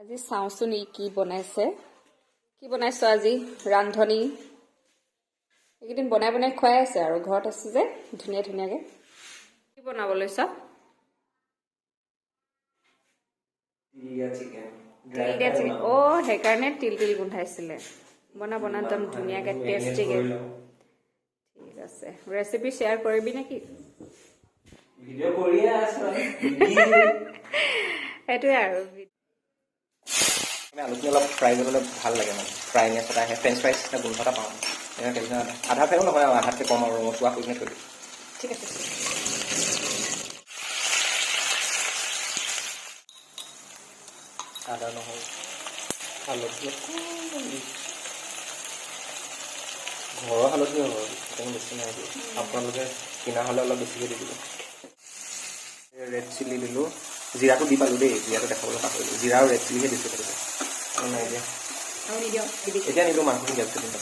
আজি চাওঁচোন ই কি বনাইছে আজি ৰান্ধনি এইকেইদিন বনাই বনাই খুৱাই আছে আৰু ঘৰত আছে যে ধুনীয়াকৈ কি বনাব লৈছ সেইকাৰণে তিল গোন্ধাইছিলে বনা একদম ধুনীয়াকৈ টেষ্টিকৈ ঠিক আছে ৰেচিপি শ্বেয়াৰ কৰিবি নেকি ভিডিঅ' কৰিয়ে আছো সেইটোৱে আৰু আলুখিনি অলপ ফ্ৰাই কৰিবলৈ ভাল লাগে মানে ফ্ৰাইনেছ এটা আহে ফ্ৰেঞ্চ ফ্ৰাইজ এটা গোন্ধ এটা পাওঁ আধা ফ্ৰাইও নহয় আৰু আধাতকৈ কম আৰু ৰঙচুৱা কৰি কিনে থৈ দিওঁ ঠিক আছে আদা নহৰু হালধি ঘৰৰ হালধি হ'ব সেইকাৰণে বেছি নাই দিওঁ আপোনালোকে কিনা হ'লে অলপ বেছিকৈ দি দিব ৰেড চিলি দিলোঁ জিৰাটো দি পালোঁ দেই জিৰাটো দেখাবলৈ পাহৰিলোঁ জিৰা আৰু ৰেড চিলিহে দিছোঁ সেইটো নাই দিয়া এতিয়া নিদিওঁ মাংসখিনি দিয়ক চিকেন